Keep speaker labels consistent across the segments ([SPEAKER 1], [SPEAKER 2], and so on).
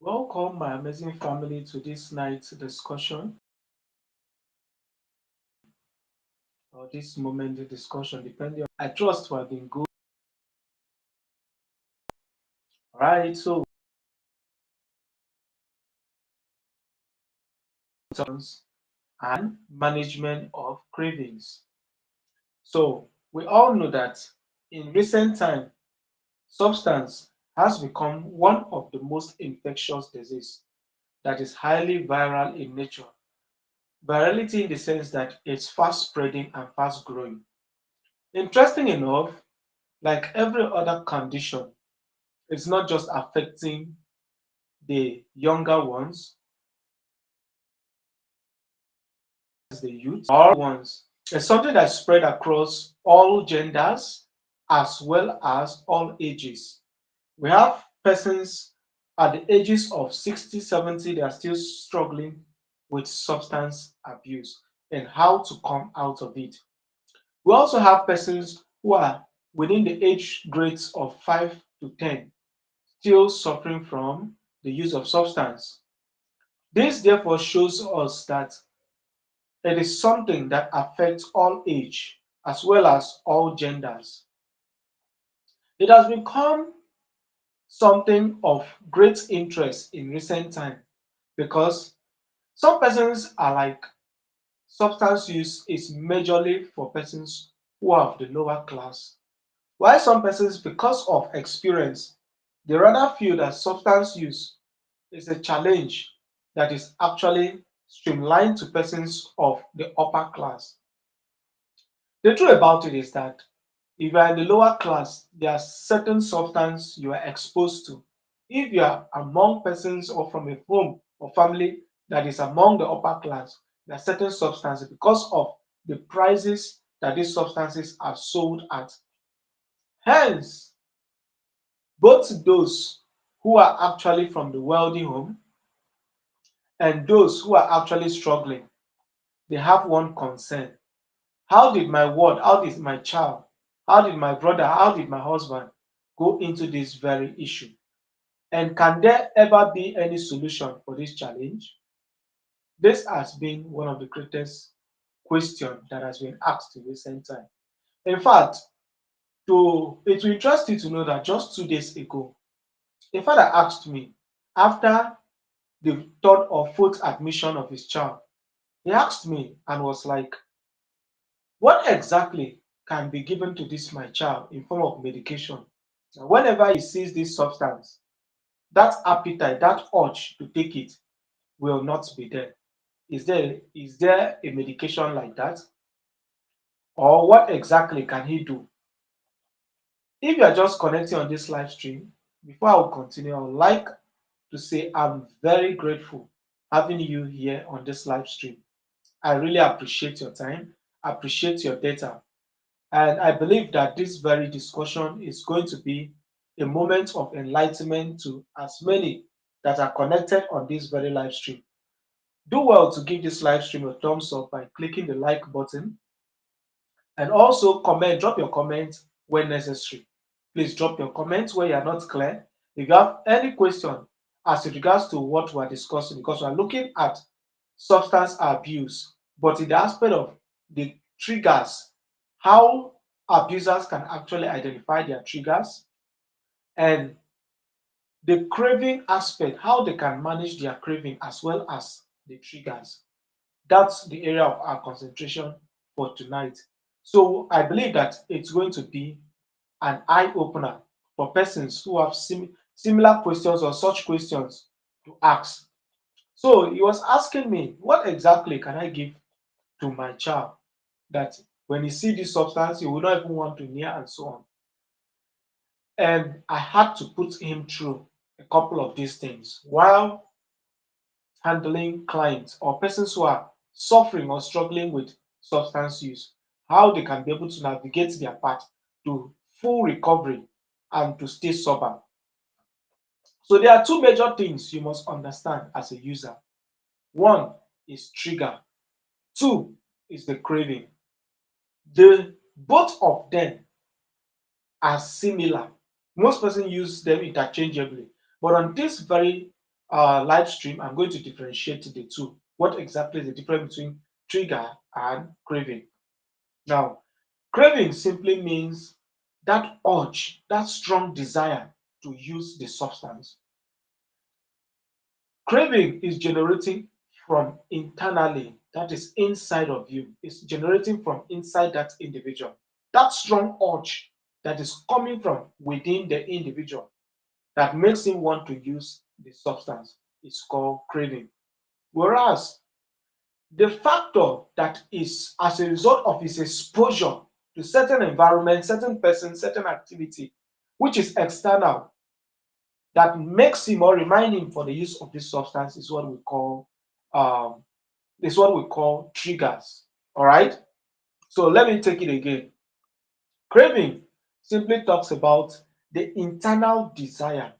[SPEAKER 1] Welcome, my amazing family, to this night's discussion or this moment discussion, depending on. I trust we have been good. Right, so and management of cravings. So we all know that in recent time, substance has become one of the most infectious disease that is highly viral in nature. Virality in the sense that it's fast spreading and fast growing. Interesting enough, like every other condition, it's not just affecting the younger ones, as the youth, all ones. It's something that's spread across all genders as well as all ages. We have persons at the ages of 60, 70, they are still struggling with substance abuse and how to come out of it. We also have persons who are within the age grades of 5 to 10 still suffering from the use of substance. This therefore shows us that it is something that affects all age as well as all genders. It has become something of great interest in recent time because some persons are like substance use is majorly for persons who are of the lower class, while some persons, because of experience, they rather feel that substance use is a challenge that is actually streamlined to persons of the upper class. The truth about it is that if you are in the lower class, there are certain substances you are exposed to. If you are among persons or from a home or family that is among the upper class, there are certain substances because of the prices that these substances are sold at. Hence, both those who are actually from the wealthy home and those who are actually struggling, they have one concern. How did my ward, how did my child, how did my brother, how did my husband go into this very issue? And can there ever be any solution for this challenge? This has been one of the greatest questions that has been asked in recent time. In fact, it will interest you to know that just 2 days ago, a father asked me after the third or fourth admission of his child, he asked me and was like, what exactly can be given to this my child in form of medication? Now, whenever he sees this substance, that appetite, that urge to take it will not be there. Is there a medication like that? Or what exactly can he do? If you are just connecting on this live stream, before I will continue, I would like to say I'm very grateful having you here on this live stream. I really appreciate your time, appreciate your data. And I believe that this very discussion is going to be a moment of enlightenment to as many that are connected on this very live stream. Do well to give this live stream a thumbs up by clicking the like button and also comment, drop your comment when necessary. Please drop your comments where you are not clear. If you have any question as with regards to what we are discussing, because we are looking at substance abuse, but in the aspect of the triggers, how abusers can actually identify their triggers, and the craving aspect, how they can manage their craving as well as the triggers. That's the area of our concentration for tonight. So I believe that it's going to be an eye opener for persons who have similar questions or such questions to ask. So he was asking me, what exactly can I give to my child that when he see this substance, he will not even want to near and so on. And I had to put him through a couple of these things while handling clients or persons who are suffering or struggling with substance use, how they can be able to navigate their path to full recovery and to stay sober. So there are two major things you must understand as a user. One is trigger, two is the craving. The both of them are similar. Most persons use them interchangeably, but on this very live stream, I'm going to differentiate the two. What exactly is the difference between trigger and craving? Now, craving simply means that urge, that strong desire to use the substance. Craving is generating from internally, that is inside of you. It's generating from inside that individual. That strong urge that is coming from within the individual that makes him want to use the substance is called craving. Whereas the factor that is as a result of his exposure to certain environment, certain person, certain activity, which is external, that makes him or remind him for the use of this substance um, is what we call triggers. All right. So let me take it again. Craving simply talks about the internal desire,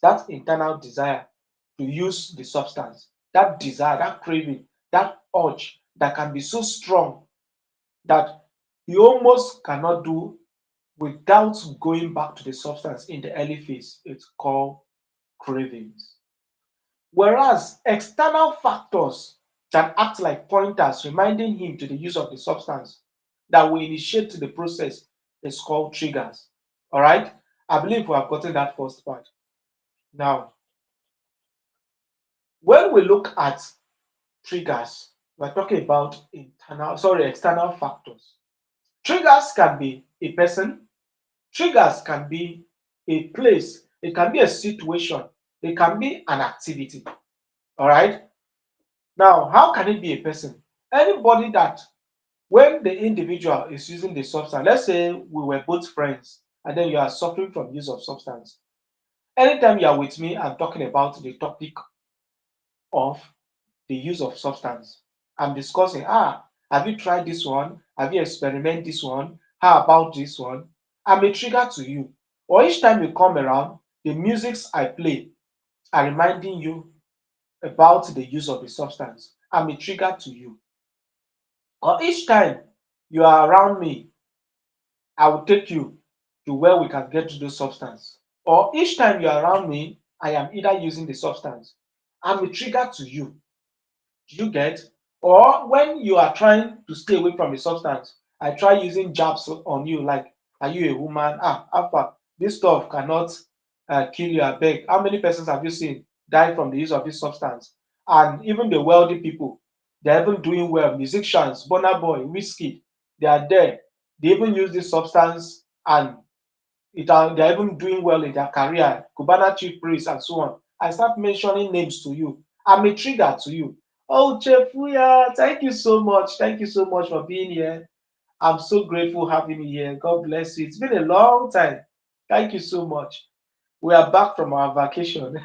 [SPEAKER 1] that internal desire to use the substance, that desire, that craving, that urge that can be so strong that you almost cannot do without going back to the substance in the early phase. It's called cravings. Whereas external factors can act like pointers, reminding him to the use of the substance that will initiate the process is called triggers. All right. I believe we have gotten that first part. Now, when we look at triggers, we're talking about external factors. Triggers can be a person, triggers can be a place, it can be a situation, it can be an activity. All right. Now, how can it be a person? Anybody that when the individual is using the substance, let's say we were both friends and then you are suffering from use of substance. Anytime you are with me, I'm talking about the topic of the use of substance. I'm discussing, have you tried this one? Have you experimented this one? How about this one? I'm a trigger to you. Or each time you come around, the musics I play are reminding you about the use of the substance. I'm a trigger to you. Or each time you are around me, I will take you to where we can get to the substance. Or each time you are around me, I am either using the substance. I'm a trigger to you. Do you get? Or when you are trying to stay away from the substance, I try using jabs on you, like, are you a woman? Alpha, this stuff cannot kill you. I beg. How many persons have you seen die from the use of this substance? And even the wealthy people, they're even doing well. Musicians, Burna Boy, Whiskey, they are there. They even use this substance and they're even doing well in their career. Cubana chief priest and so on. I start mentioning names to you. I'm a trigger to you. Oh, Chefuya, thank you so much. Thank you so much for being here. I'm so grateful having you here. God bless you. It's been a long time. Thank you so much. We are back from our vacation.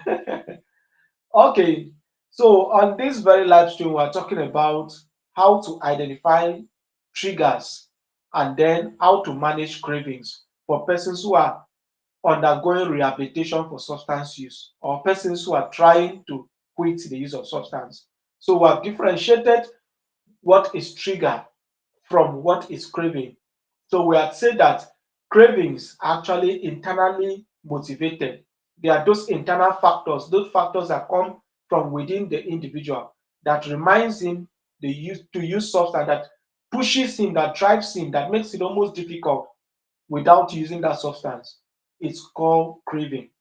[SPEAKER 1] Okay, so on this very live stream, we're talking about how to identify triggers and then how to manage cravings for persons who are undergoing rehabilitation for substance use or persons who are trying to quit the use of substance. So we have differentiated what is trigger from what is craving. So we had said that cravings are actually internally motivated. They are those internal factors, those factors that come from within the individual that reminds him to use substance, that pushes him, that drives him, that makes it almost difficult without using that substance. It's called craving.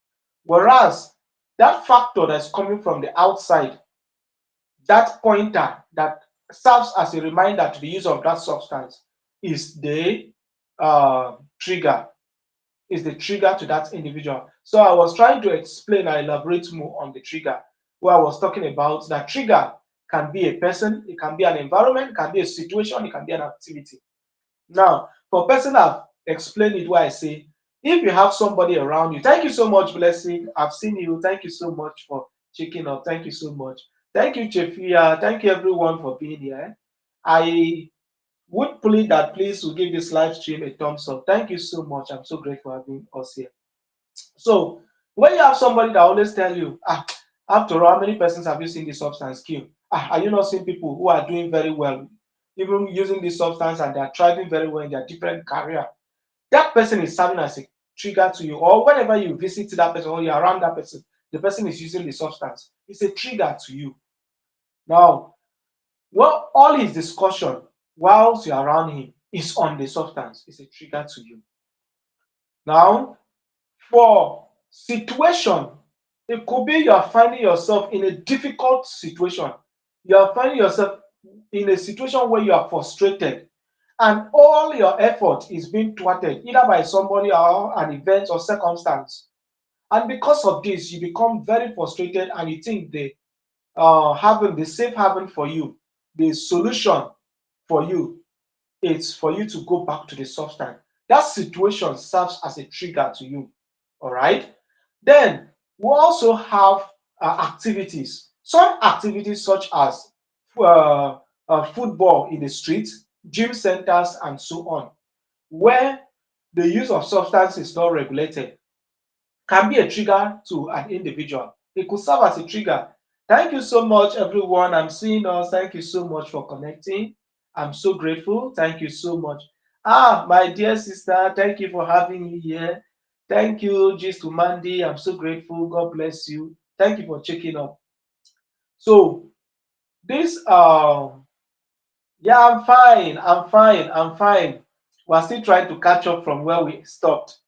[SPEAKER 1] Whereas that factor that's coming from the outside, that pointer that serves as a reminder to the use of that substance, is the trigger, is the trigger to that individual. So I was trying to explain and elaborate more on the trigger, where I was talking about that trigger can be a person, it can be an environment, it can be a situation, it can be an activity. Now, for person I've explained it why I say, if you have somebody around you, thank you so much, Blessing. I've seen you. Thank you so much for checking up. Thank you so much. Thank you, Chefia. Thank you, everyone, for being here. I would plead that please will give this live stream a thumbs up. Thank you so much. I'm so grateful for having us here. So, when you have somebody that always tell you, after all, how many persons have you seen this substance kill? Are you not seeing people who are doing very well, even using this substance, and they are thriving very well in their different career? That person is serving as a trigger to you, or whenever you visit that person or you're around that person, the person is using the substance, it's a trigger to you. Now, well, all his discussion whilst you're around him is on the substance, it's a trigger to you. Now, for situation, it could be you are finding yourself in a difficult situation. You are finding yourself in a situation where you are frustrated and all your effort is being thwarted either by somebody or an event or circumstance. And because of this, you become very frustrated and you think the safe haven for you, the solution for you, it's for you to go back to the substance. That situation serves as a trigger to you. All right. Then we also have activities. Some activities such as uh, football in the streets, gym centers, and so on, where the use of substance is not regulated, can be a trigger to an individual. It could serve as a trigger. Thank you so much, everyone. I'm seeing us. Thank you so much for connecting. I'm so grateful. Thank you so much. My dear sister, thank you for having me here. Thank you, Gist to Mandy. I'm so grateful. God bless you. Thank you for checking up. So this yeah, I'm fine. I'm fine. I'm fine. We're still trying to catch up from where we stopped.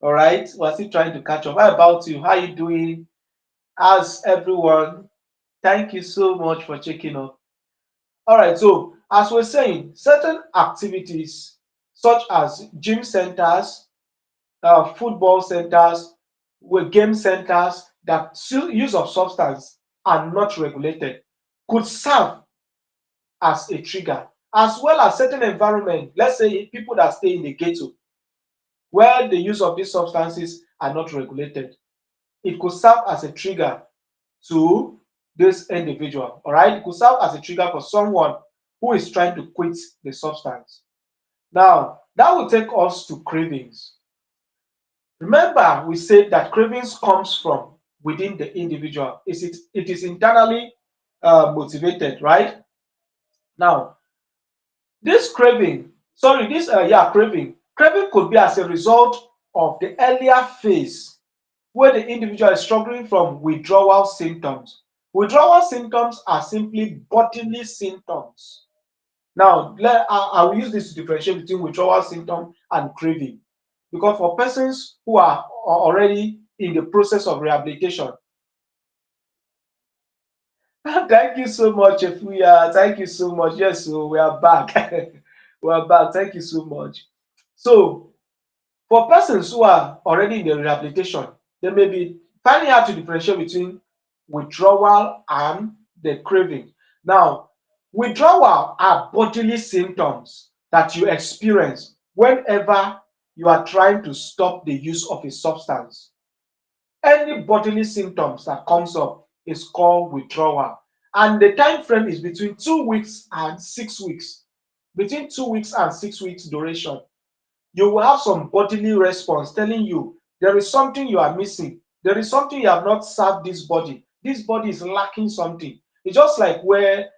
[SPEAKER 1] All right. We're still trying to catch up. How about you? How are you doing? As everyone, thank you so much for checking up. All right, so as we're saying, certain activities such as gym centers, football centers, with game centers that use of substance are not regulated could serve as a trigger, as well as certain environment. Let's say people that stay in the ghetto where the use of these substances are not regulated, it could serve as a trigger to this individual. All right, it could serve as a trigger for someone who is trying to quit the substance. Now, that will take us to cravings. Remember, we said that cravings comes from within the individual. It is internally motivated, right? Now, this craving, sorry, this craving could be as a result of the earlier phase where the individual is struggling from withdrawal symptoms. Withdrawal symptoms are simply bodily symptoms. Now, I will use this to differentiate between withdrawal symptom and craving. Because for persons who are already in the process of rehabilitation, thank you so much, Efuya. Thank you so much. Yes, so we are back. We are back. Thank you so much. So, for persons who are already in the rehabilitation, they may be finding out to differentiate between withdrawal and the craving. Now, withdrawal are bodily symptoms that you experience whenever you are trying to stop the use of a substance. Any bodily symptoms that comes up is called withdrawal. And the time frame is between 2 weeks and 6 weeks. Between 2 weeks and 6 weeks duration, you will have some bodily response telling you there is something you are missing. There is something you have not served this body. This body is lacking something. It's just like where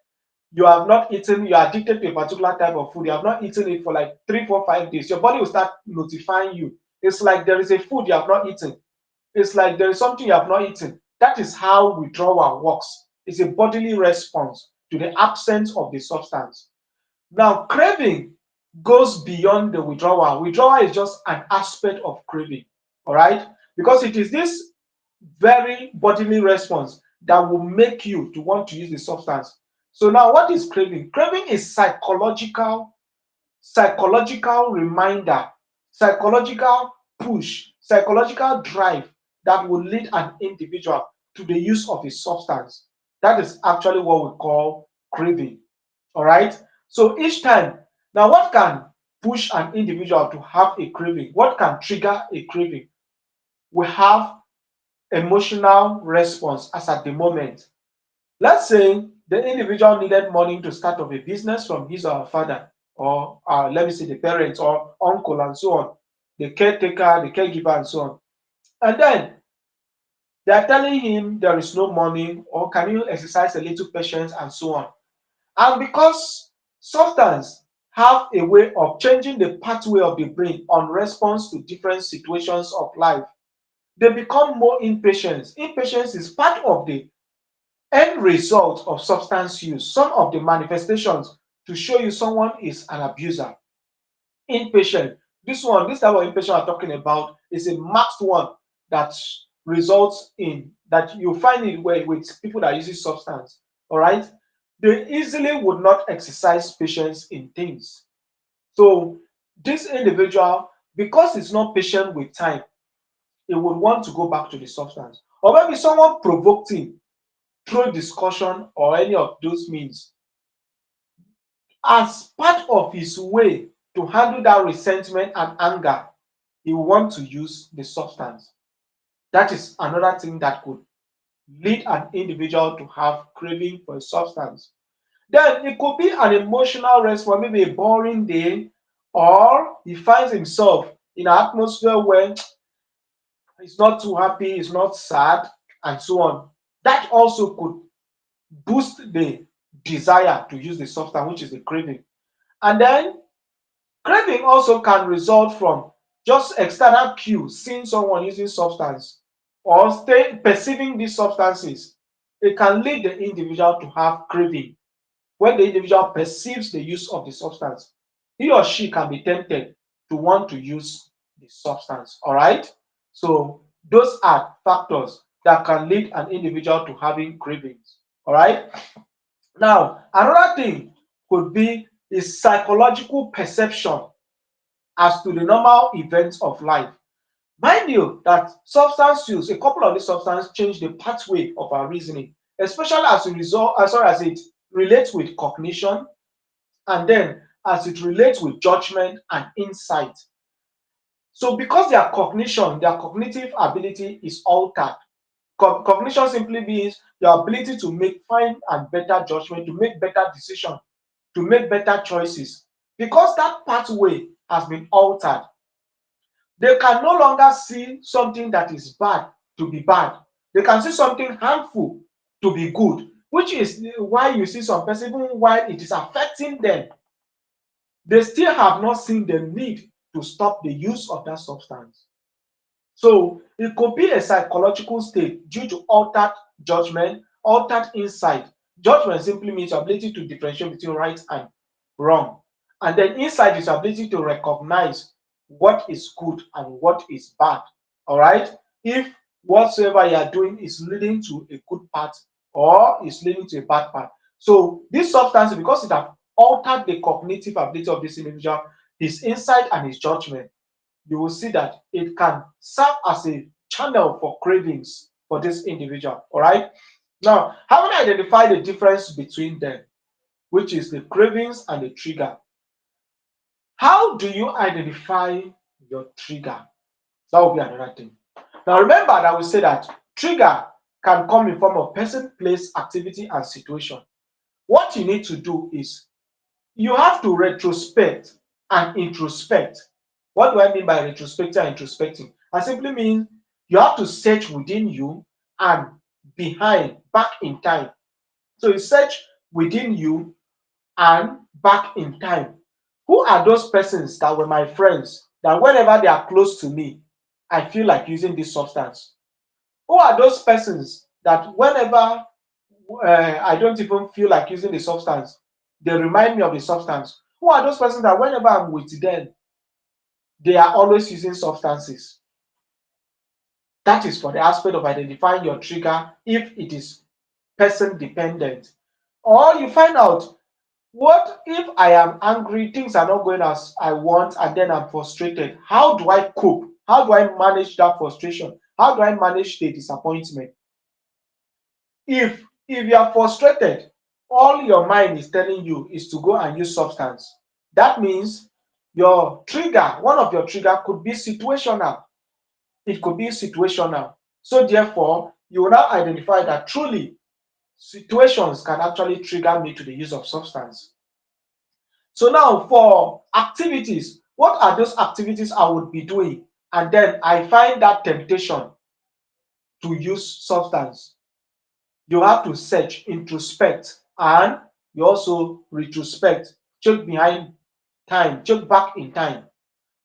[SPEAKER 1] you have not eaten, you are addicted to a particular type of food, you have not eaten it for like 3, 4, 5 days. Your body will start notifying you. It's like there is a food you have not eaten. It's like there is something you have not eaten. That is how withdrawal works. It's a bodily response to the absence of the substance. Now, craving goes beyond the withdrawal. Withdrawal is just an aspect of craving, all right? Because it is this very bodily response that will make you to want to use the substance. So now, what is craving? Craving is psychological reminder, psychological push, psychological drive that will lead an individual to the use of a substance. That is actually what we call craving. All right. So each time, now what can push an individual to have a craving? What can trigger a craving? We have emotional response as at the moment. Let's say the individual needed money to start up a business from his or her father, or let me say the parents or uncle and so on, the caretaker, the caregiver, and so on. And then they are telling him there is no money, or can you exercise a little patience, and so on. And because substance have a way of changing the pathway of the brain on response to different situations of life, They become more impatient. Impatience is part of the end result of substance use. Some of the manifestations to show you someone is an abuser. Impatient. This type of impatient I'm talking about is a marked one that results in that you find it with people that use substance. All right, they easily would not exercise patience in things. So this individual, because it's not patient with time, he would want to go back to the substance. Or maybe someone provoked him through discussion or any of those means. As part of his way to handle that resentment and anger, he will want to use the substance. That is another thing that could lead an individual to have craving for a substance. Then it could be an emotional response, maybe a boring day, or he finds himself in an atmosphere where he's not too happy, he's not sad, and so on. That also could boost the desire to use the substance, which is the craving. And then craving also can result from just external cues, seeing someone using substance or perceiving these substances. It can lead the individual to have craving. When the individual perceives the use of the substance, he or she can be tempted to want to use the substance. All right. So those are factors that can lead an individual to having cravings. All right. Now, another thing could be is psychological perception as to the normal events of life. Mind you that substance use, a couple of these substances change the pathway of our reasoning, especially as a result, as far as it relates with cognition, and then as it relates with judgment and insight. So because their cognition, their cognitive ability is altered. Cognition simply means your ability to make fine and better judgment, to make better decisions, to make better choices. Because that pathway has been altered, they can no longer see something that is bad to be bad. They can see something harmful to be good, which is why you see some person, even while it is affecting them, they still have not seen the need to stop the use of that substance. So it could be a psychological state due to altered judgment, altered insight. Judgment simply means your ability to differentiate between right and wrong. And then insight is your ability to recognize what is good and what is bad. All right? If whatsoever you are doing is leading to a good path or is leading to a bad path. So this substance, because it has altered the cognitive ability of this individual, his insight and his judgment, you will see that it can serve as a channel for cravings for this individual. All right. Now, how do I identify the difference between them, which is the cravings and the trigger? How do you identify your trigger? That will be another thing. Now, remember that we say that trigger can come in form of person, place, activity, and situation. What you need to do is you have to retrospect and introspect. What do I mean by retrospecting and introspecting? I simply mean you have to search within you and behind, back in time. So you search within you and back in time. Who are those persons that were my friends that whenever they are close to me, I feel like using this substance? Who are those persons that whenever I don't even feel like using the substance, they remind me of the substance? Who are those persons that whenever I'm with them, they are always using substances? That is for the aspect of identifying your trigger if it is person dependent. Or you find out, what if I am angry, things are not going as I want, and then I'm frustrated? How do I cope? How do I manage that frustration? How do I manage the disappointment? If you are frustrated, all your mind is telling you is to go and use substance. That means your trigger, one of your trigger could be situational. It could be situational. So therefore, you will now identify that truly situations can actually trigger me to the use of substance. So now for activities, what are those activities I would be doing? And then I find that temptation to use substance. You have to search, introspect, and you also retrospect, check behind time, check back in time.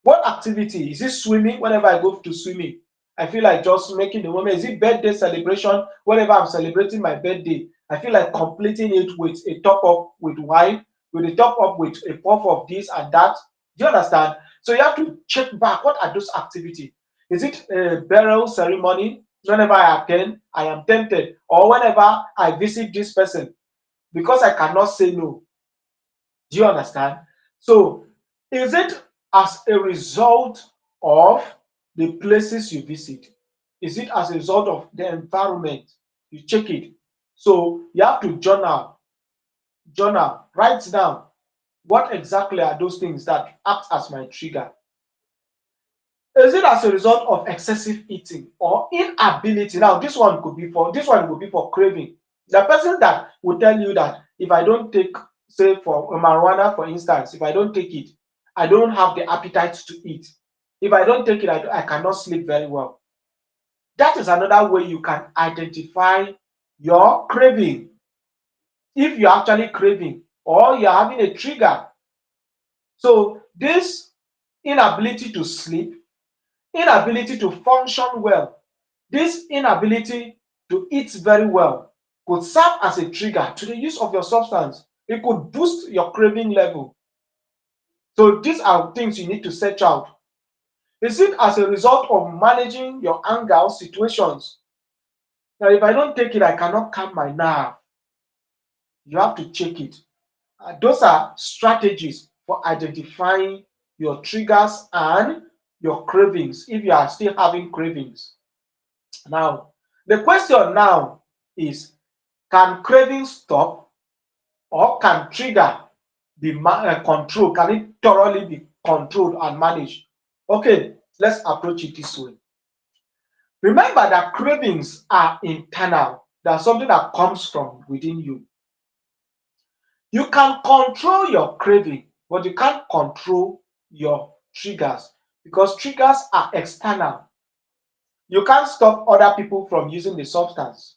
[SPEAKER 1] What activity? Is it swimming? Whenever I go to swimming, I feel like just making the moment. Is it birthday celebration? Whenever I'm celebrating my birthday, I feel like completing it with a top up with wine, with a top up with a puff of this and that. Do you understand? So you have to check back. What are those activities? Is it a burial ceremony? Whenever I attend, I am tempted, or whenever I visit this person, because I cannot say no. Do you understand? So, is it as a result of the places you visit? Is it as a result of the environment? You check it. So, you have to journal, write down what exactly are those things that act as my trigger. Is it as a result of excessive eating or inability? Now, this one could be for craving. The person that will tell you that if I don't take, say for marijuana, for instance, if I don't take it, I don't have the appetite to eat. If I don't take it, I cannot sleep very well. That is another way you can identify your craving. If you're actually craving or you're having a trigger. So this inability to sleep, inability to function well, this inability to eat very well could serve as a trigger to the use of your substance. It could boost your craving level. So these are things you need to search out. Is it as a result of managing your anger situations? Now, if I don't take it, I cannot calm my nerve. You have to check it. Those are strategies for identifying your triggers and your cravings if you are still having cravings. Now, the question now is, can cravings stop or can trigger be controlled? Can it thoroughly be controlled and managed? Okay, let's approach it this way. Remember that cravings are internal. That's something that comes from within you. You can control your craving, but you can't control your triggers because triggers are external. You can't stop other people from using the substance.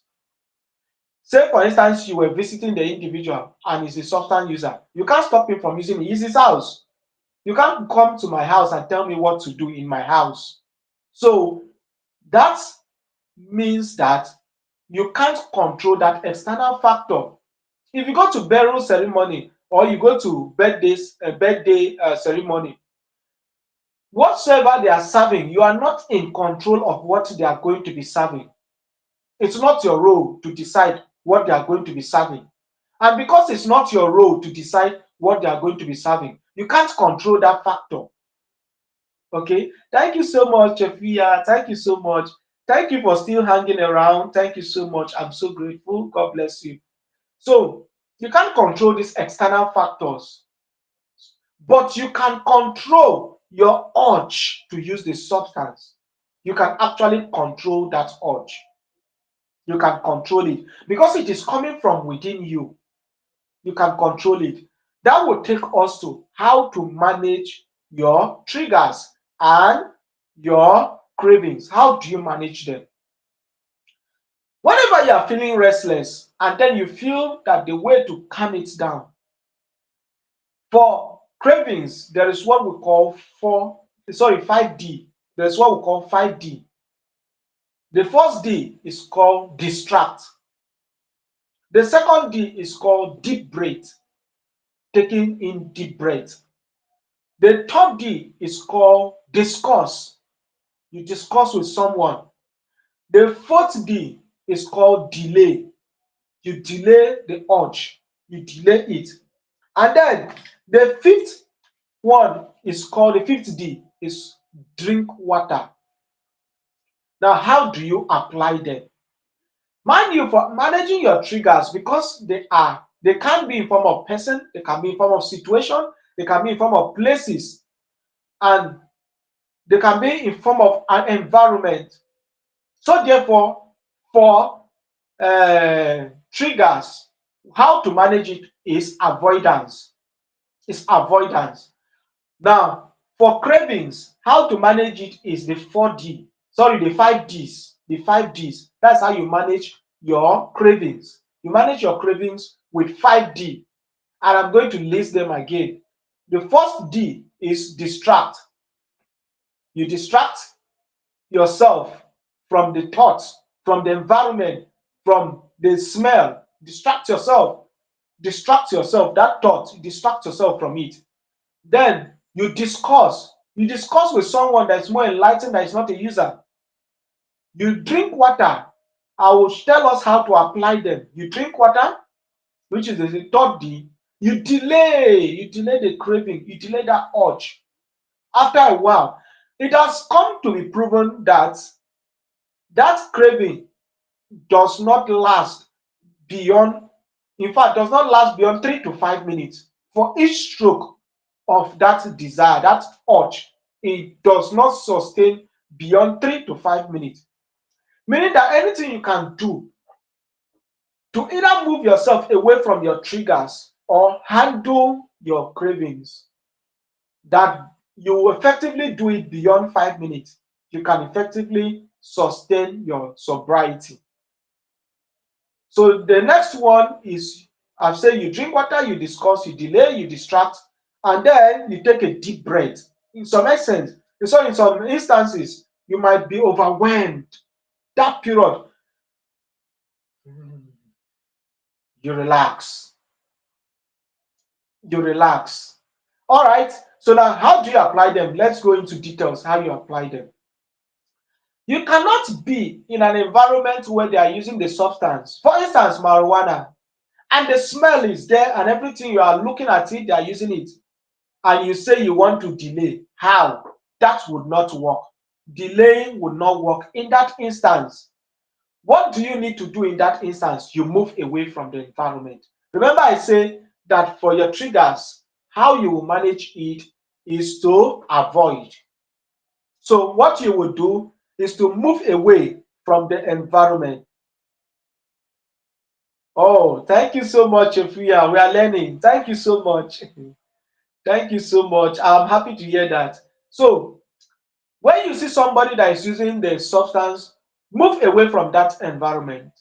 [SPEAKER 1] Say, for instance, you were visiting the individual and he's a substance user. You can't stop him from using it. It's his house. You can't come to my house and tell me what to do in my house. So that means that you can't control that external factor. If you go to burial ceremony or you go to birthday ceremony, whatsoever they are serving, you are not in control of what they are going to be serving. It's not your role to decide what they are going to be serving. And because it's not your role to decide what they are going to be serving, you can't control that factor. Okay, thank you so much, Chefia. Thank you so much. Thank you for still hanging around. Thank you so much. I'm so grateful. God bless you. So, you can't control these external factors, but you can control your urge to use the substance. You can actually control that urge. You can control it because it is coming from within you. You can control it. That will take us to how to manage your triggers and your cravings. How do you manage them? Whenever you are feeling restless and then you feel that the way to calm it down, for cravings, there is what we call 5D. There's what we call 5D. The first D is called distract. The second D is called deep breath, taking in deep breath. The third D is called discuss. You discuss with someone. The fourth D is called delay. You delay the urge. You delay it. And then the fifth one is called, the fifth D is drink water. Now, how do you apply them? Mind you, for managing your triggers, because they can be in form of person, they can be in form of situation, they can be in form of places, and they can be in form of an environment. So therefore, for triggers, how to manage it is avoidance. It's avoidance. Now, for cravings, how to manage it is the 4D. Sorry, the 5Ds. The 5Ds. That's how you manage your cravings. You manage your cravings with 5D. And I'm going to list them again. The first D is distract. You distract yourself from the thoughts, from the environment, from the smell. Distract yourself. Distract yourself. That thought, distract yourself from it. Then you discuss. You discuss with someone that is more enlightened, that is not a user. You drink water. I will tell us how to apply them. You drink water, which is the third D. You delay the craving, you delay that urge. After a while, it has come to be proven that that craving does not last beyond, in fact, does not last beyond 3 to 5 minutes. For each stroke of that desire, that urge, it does not sustain beyond 3 to 5 minutes. Meaning that anything you can do to either move yourself away from your triggers or handle your cravings, that you effectively do it beyond 5 minutes, you can effectively sustain your sobriety. So the next one is, I've said, you drink water, you discuss, you delay, you distract, and then you take a deep breath. In some essence, so in some instances, you might be overwhelmed. That period, you relax. You relax. All right. So now, how do you apply them? Let's go into details how you apply them. You cannot be in an environment where they are using the substance, for instance, marijuana, and the smell is there and everything, you are looking at it, they are using it, and you say you want to delay. How? That would not work. Delaying would not work in that instance. What do you need to do in that instance? You move away from the environment. Remember, I say that for your triggers, how you will manage it is to avoid. So, what you will do is to move away from the environment. Oh, thank you so much, Efia. We are learning. Thank you so much. Thank you so much. I'm happy to hear that. So, when you see somebody that is using the substance, move away from that environment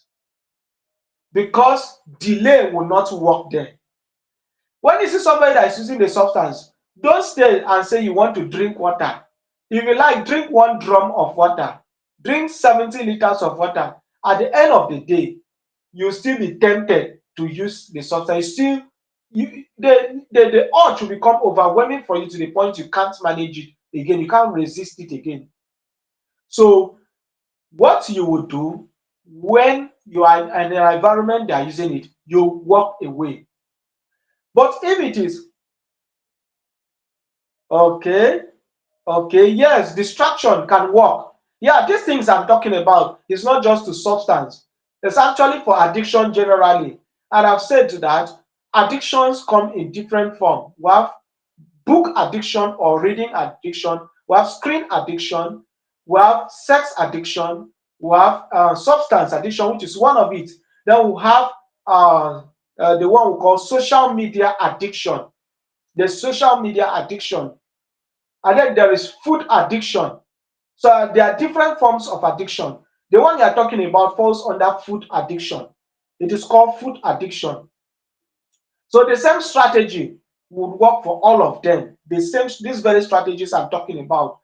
[SPEAKER 1] because delay will not work there. When you see somebody that is using the substance, don't stay and say you want to drink water. If you like, drink 1 drum of water, drink 70 liters of water. At the end of the day, you'll still be tempted to use the substance. Still, the urge will become overwhelming for you to the point you can't manage it again. You can't resist it again. So, what you will do when you are in an environment they are using it, you walk away. But if it is okay, okay, yes, distraction can work. Yeah, these things I'm talking about is not just to substance. It's actually for addiction generally. And I've said that addictions come in different forms. We have book addiction or reading addiction. We have screen addiction. We have sex addiction. We have substance addiction, which is one of it. Then we have the one we call social media addiction. The social media addiction. And then there is food addiction. So there are different forms of addiction. The one you are talking about falls under food addiction. It is called food addiction. So the same strategy would work for all of them. These very strategies I'm talking about,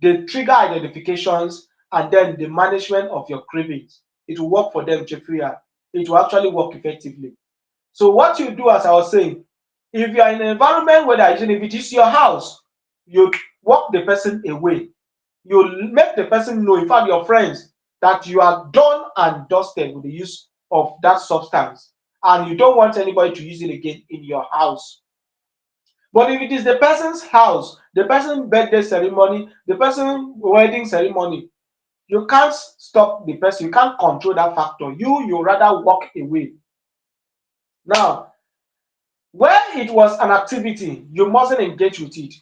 [SPEAKER 1] the trigger identifications and then the management of your cravings. It will work for them, Jeffrey. It will actually work effectively. So what you do, as I was saying, if you are in an environment where there is, if it is your house, you walk the person away. You make the person know, in fact, your friends, that you are done and dusted with the use of that substance, and you don't want anybody to use it again in your house. But if it is the person's house, the person's birthday ceremony, the person's wedding ceremony, you can't stop the person. You can't control that factor. You rather walk away. Now, where it was an activity, you mustn't engage with it.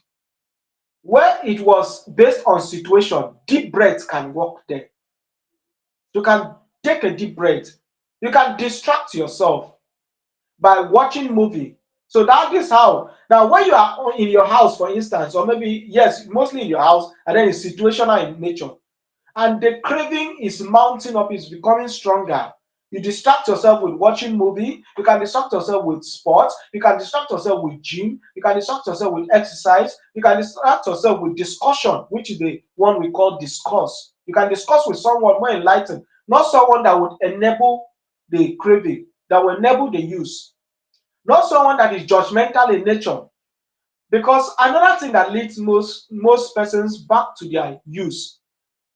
[SPEAKER 1] Where it was based on situation, deep breaths can work there. You can take a deep breath. You can distract yourself by watching movie. So that is how. Now, when you are in your house, for instance, or maybe yes, mostly in your house, and then it's situational in nature, and the craving is mounting up, is becoming stronger. You distract yourself with watching movie. You can distract yourself with sports. You can distract yourself with gym. You can distract yourself with exercise. You can distract yourself with discussion, which is the one we call discourse. You can discuss with someone more enlightened, not someone that would enable the craving, that will enable the use, not someone that is judgmental in nature. Because another thing that leads most persons back to their use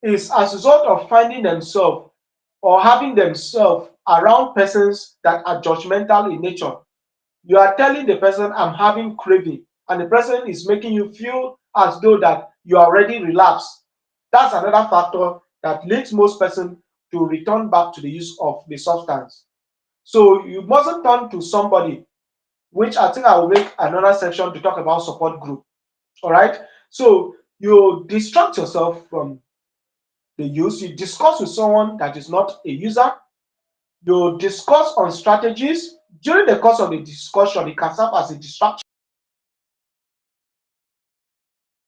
[SPEAKER 1] is as a result of finding themselves or having themselves around persons that are judgmental in nature. You are telling the person, I'm having craving, and the person is making you feel as though that you are already relapsed. That's another factor that leads most persons to return back to the use of the substance. So you mustn't turn to somebody, which I think I will make another section to talk about support group. All right. So you distract yourself from the use. You discuss with someone that is not a user. You discuss on strategies. During the course of the discussion, it can serve as a distraction.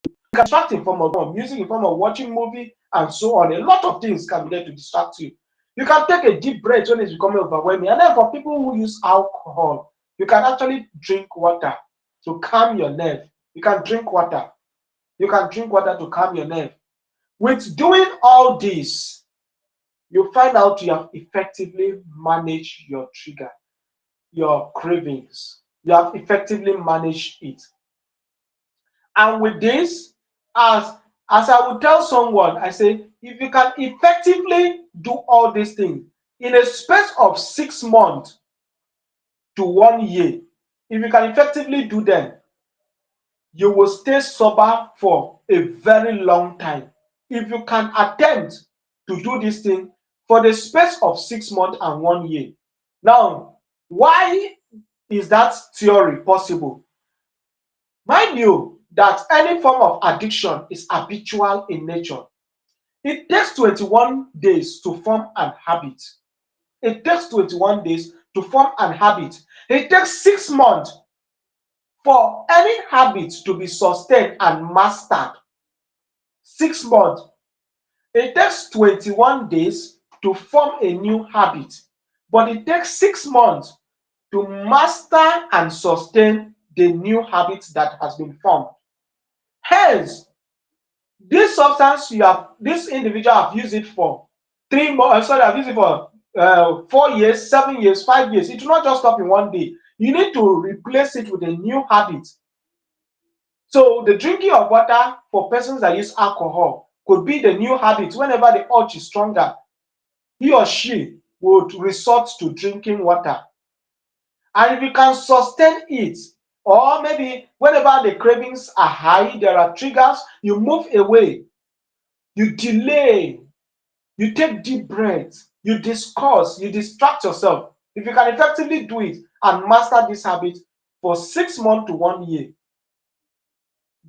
[SPEAKER 1] You can distract in form of music, in form of watching movie, and so on. A lot of things can be there to distract you. You can take a deep breath when it's becoming overwhelming. And then for people who use alcohol, you can actually drink water to calm your nerve. You can drink water. You can drink water to calm your nerve. With doing all this, you find out you have effectively managed your trigger, your cravings. You have effectively managed it. And with this, as I would tell someone, I say, if you can effectively do all these things in a space of 6 months to 1 year, if you can effectively do them, you will stay sober for a very long time. If you can attempt to do this thing for the space of 6 months and 1 year. Now, why is that theory possible? Mind you that any form of addiction is habitual in nature. It takes 21 days to form an habit. It takes 21 days to form an habit. It takes 6 months for any habit to be sustained and mastered. 6 months. It takes 21 days to form a new habit, but it takes 6 months to master and sustain the new habit that has been formed. Hence, this substance this individual have used it for 3 months. Sorry, I've used it for 4 years, 7 years, 5 years. It will not just stop in one day. You need to replace it with a new habit. So the drinking of water for persons that use alcohol could be the new habit. Whenever the urge is stronger, he or she would resort to drinking water. And if you can sustain it, or maybe whenever the cravings are high, there are triggers, you move away, you delay, you take deep breaths, you discuss, you distract yourself. If you can effectively do it and master this habit for 6 months to 1 year,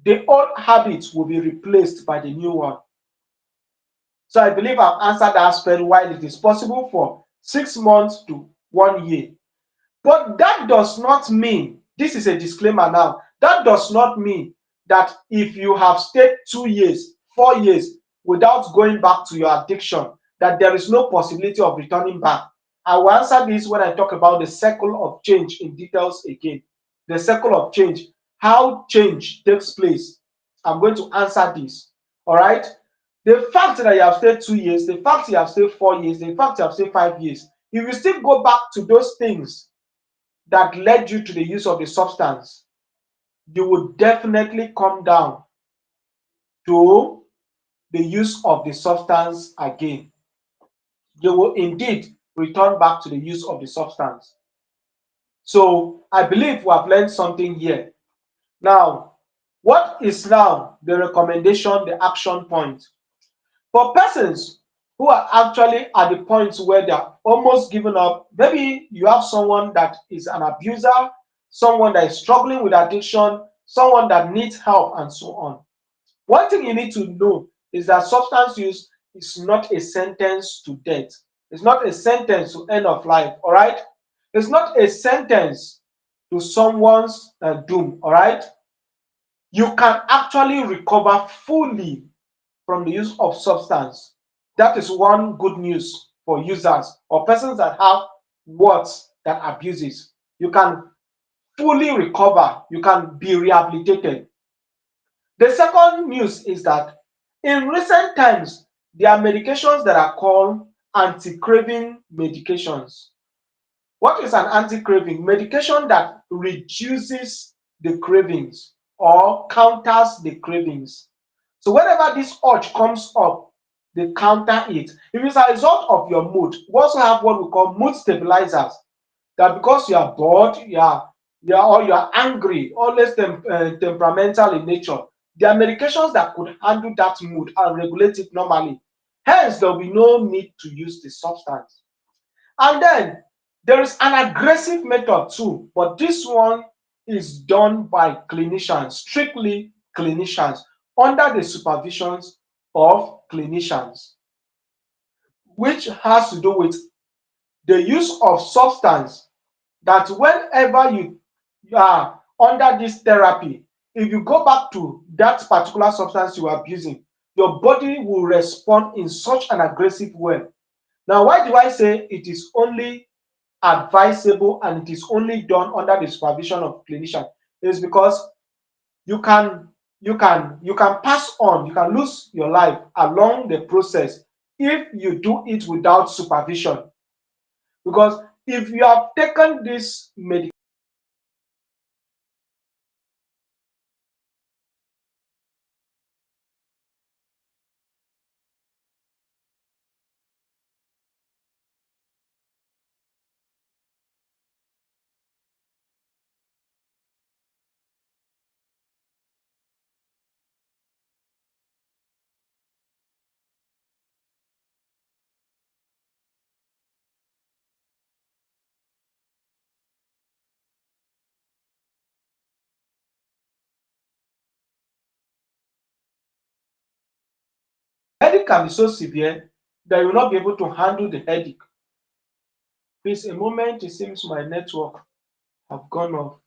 [SPEAKER 1] the old habit will be replaced by the new one. So I believe I've answered the aspect why it is possible for 6 months to 1 year. But that does not mean, this is a disclaimer now, that does not mean that if you have stayed 2 years, 4 years without going back to your addiction, that there is no possibility of returning back. I will answer this when I talk about the circle of change in details again. The circle of change, how change takes place. I'm going to answer this. All right. The fact that you have stayed 2 years, the fact you have stayed 4 years, the fact you have stayed 5 years, if you still go back to those things that led you to the use of the substance, you would definitely come down to the use of the substance again. You will indeed return back to the use of the substance. So I believe we have learned something here. Now, what is now the recommendation, the action point? For persons who are actually at the point where they're almost given up, maybe you have someone that is an abuser, someone that is struggling with addiction, someone that needs help, and so on. One thing you need to know is that substance use is not a sentence to death. It's not a sentence to end of life, all right? It's not a sentence to someone's doom, all right? You can actually recover fully from the use of substance. That is one good news for users or persons that have words that abuses. You can fully recover. You can be rehabilitated. The second news is that in recent times, There are medications that are called anti-craving medications. What is an anti-craving? Medication that reduces the cravings or counters the cravings. So whenever this urge comes up, they counter it. If it's a result of your mood, we also have what we call mood stabilizers. That because you are bored, you are angry, always temperamental in nature. There are medications that could handle that mood and regulate it normally. Hence, there will be no need to use the substance. And then there is an aggressive method too, but this one is done by clinicians, strictly clinicians, under the supervisions of clinicians, which has to do with the use of substance that whenever you are under this therapy, if you go back to that particular substance you are abusing, your body will respond in such an aggressive way. Now, why do I say it is only advisable and it is only done under the supervision of clinician? Is because you can you can pass on, you can lose your life along the process if you do it without supervision. Because if you have taken this medication, headache can be so severe that you will not be able to handle the headache. Please, a moment, it seems my network have gone off.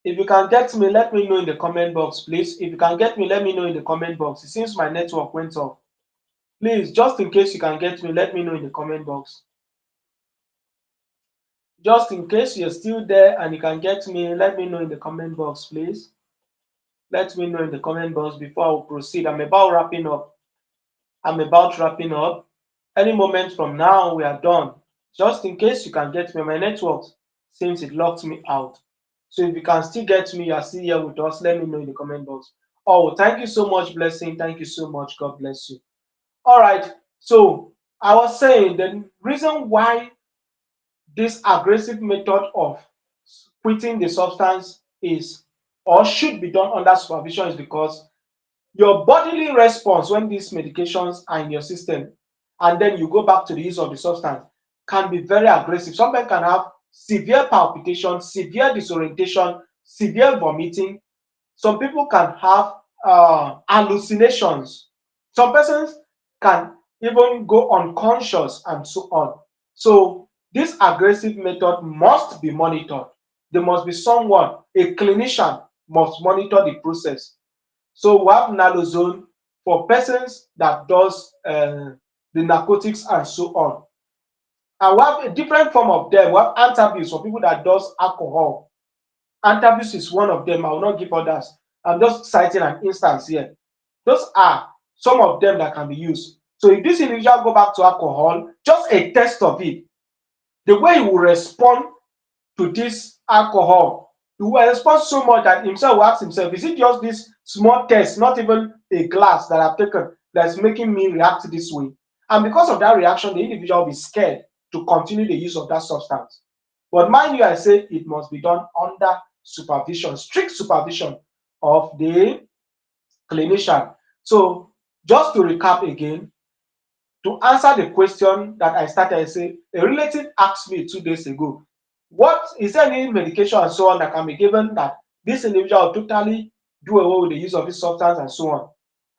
[SPEAKER 1] If you can get me, let me know in the comment box, please. If you can get me, let me know in the comment box. It seems my network went off. Please, just in case you can get me, let me know in the comment box. Just in case you're still there and you can get me, let me know in the comment box, please. Let me know in the comment box before I proceed. I'm about wrapping up. I'm about wrapping up. Any moment from now, we are done. Just in case you can get me, my network seems it locked me out. So if you can still get me, you are still here with us, let me know in the comment box. Oh, thank you so much, Blessing. Thank you so much. God bless you. All right. So I was saying the reason why this aggressive method of quitting the substance is or should be done under supervision is because your bodily response when these medications are in your system and then you go back to the use of the substance can be very aggressive. Somebody can have severe palpitation, severe disorientation, severe vomiting. Some people can have hallucinations. Some persons can even go unconscious and so on. So this aggressive method must be monitored. There must be someone, a clinician must monitor the process. So we have naloxone for persons that does the narcotics and so on. And we have a different form of them. We have antabuse for people that does alcohol. Antabuse is one of them. I will not give others. I'm just citing an instance here. Those are some of them that can be used. So if this individual go back to alcohol, just a test of it, the way he will respond to this alcohol, he will respond so much that himself will ask himself, is it just this small test, not even a glass that I've taken, that's making me react this way? And because of that reaction, the individual will be scared to continue the use of that substance. But mind you, I say it must be done under supervision, strict supervision of the clinician. So just to recap again, to answer the question that I started, I say a relative asked me 2 days ago, what is there any medication and so on that can be given that this individual will totally do away with the use of this substance and so on?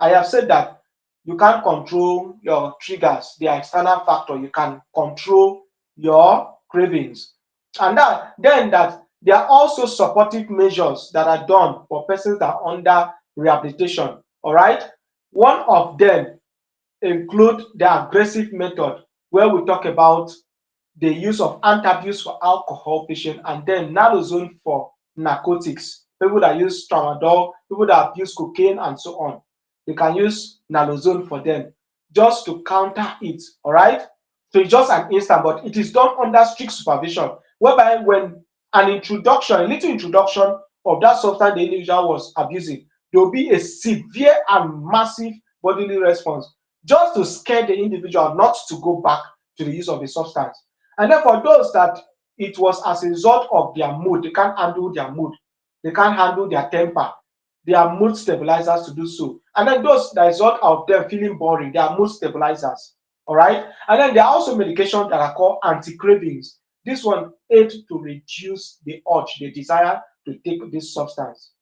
[SPEAKER 1] I have said that you can't control your triggers, the external factor. You can control your cravings. And that there are also supportive measures that are done for persons that are under rehabilitation. All right. One of them include the aggressive method where we talk about the use of antabuse for alcohol patients and then naloxone for narcotics, people that use tramadol, people that abuse cocaine and so on. they can use naloxone for them just to counter it. All right. So it's just an instant, but it is done under strict supervision, whereby when an introduction, a little introduction of that substance the individual was abusing, there will be a severe and massive bodily response just to scare the individual not to go back to the use of the substance. And then for those that it was as a result of their mood, they can't handle their mood, they can't handle their temper, they are mood stabilizers to do so. And then those that result of them feeling boring, they are mood stabilizers. All right. And then there are also medications that are called anti-cravings. This one aid to reduce the urge, the desire to take this substance.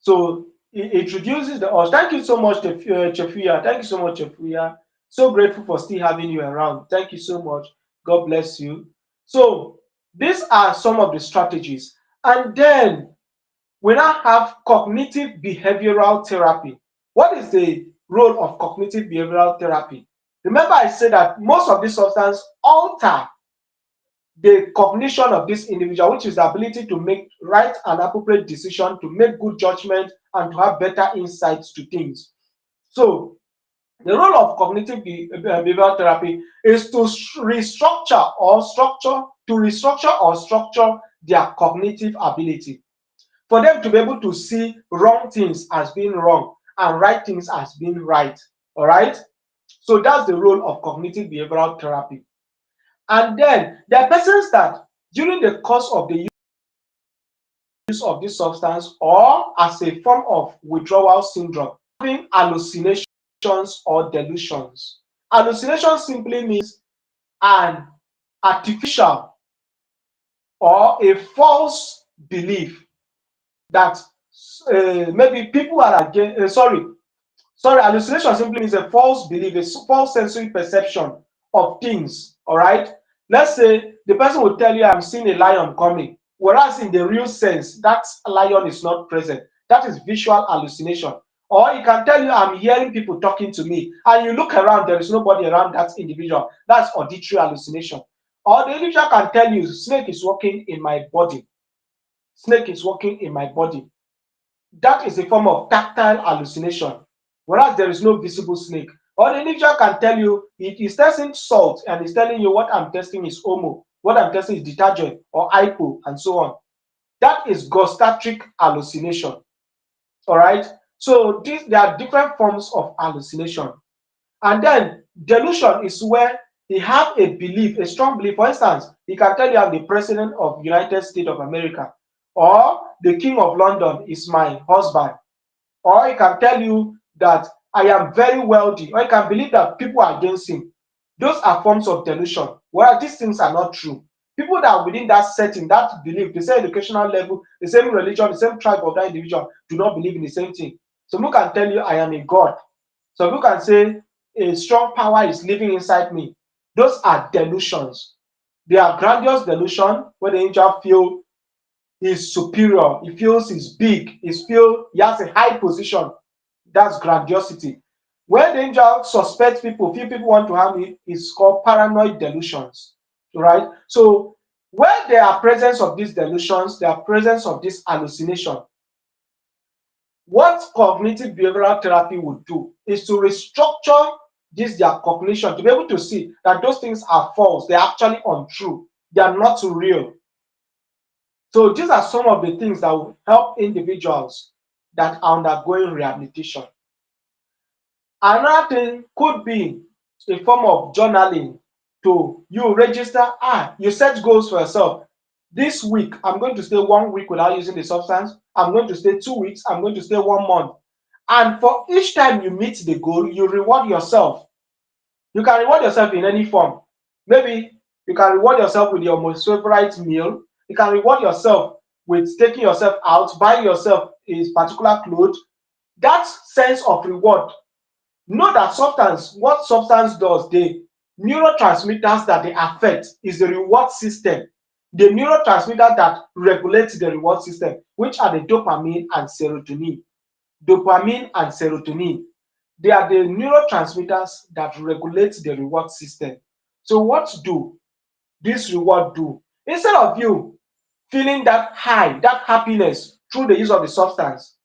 [SPEAKER 1] So it reduces the urge. Thank you so much, Chefuya. Thank you so much, Chefuya. So grateful for still having you around. Thank you so much. God bless you. So these are some of the strategies. And then we now have cognitive behavioral therapy. What is the role of cognitive behavioral therapy? Remember, I said that most of these substances alter the cognition of this individual, which is the ability to make right and appropriate decision, to make good judgment, and to have better insights to things. So the role of cognitive behavioral therapy is to restructure or structure their cognitive ability, for them to be able to see wrong things as being wrong and right things as being right. All right. So that's the role of cognitive behavioral therapy. And then there are persons that during the course of the use of this substance or as a form of withdrawal syndrome, having hallucinations or delusions. Hallucination simply means an artificial or a false belief that maybe people are against, sorry, hallucination simply means a false belief, a false sensory perception of things. All right. Let's say the person will tell you, I'm seeing a lion coming, whereas in the real sense, that lion is not present. That is visual hallucination. Or he can tell you, I'm hearing people talking to me, and you look around, there is nobody around that individual. That's auditory hallucination. Or the individual can tell you, snake is walking in my body. Snake is walking in my body. That is a form of tactile hallucination, whereas there is no visible snake. Or the individual can tell you it is testing salt and is telling you what I'm testing is Omo, what I'm testing is detergent or hypo, and so on. That is gustatric hallucination. All right. So there are different forms of hallucination. And then delusion is where he have a belief, a strong belief. For instance, he can tell you I'm the president of United States of America, or the king of London is my husband, or he can tell you that I am very wealthy, or he can believe that people are against him. Those are forms of delusion, where these things are not true. People that are within that setting, that belief, the same educational level, the same religion, the same tribe of that individual, do not believe in the same thing. Some people can tell you I am a god. Some people can say a strong power is living inside me. Those are delusions. They are grandiose delusion where the angel feel is superior, he feels he's big, he has a high position. That's grandiosity. When the angel suspects people, few people want to harm it, it's called paranoid delusions. Right? So where there are presence of these delusions, there are presence of this hallucination. What cognitive behavioral therapy would do is to restructure their cognition, to be able to see that those things are false, they're actually untrue, they are not real. So these are some of the things that will help individuals that are undergoing rehabilitation. Another thing could be a form of journaling, to you register, you set goals for yourself. This week, I'm going to stay 1 week without using the substance. I'm going to stay 2 weeks. I'm going to stay 1 month. And for each time you meet the goal, you reward yourself. You can reward yourself in any form. Maybe you can reward yourself with your most favorite meal. You can reward yourself with taking yourself out, buying yourself a particular clothes. That sense of reward. Know that what substance does, the neurotransmitters that they affect is the reward system. The neurotransmitter that regulates the reward system, which are the dopamine and serotonin. Dopamine and serotonin. They are the neurotransmitters that regulate the reward system. So what do this reward do? Instead of you feeling that high, that happiness through the use of the substance,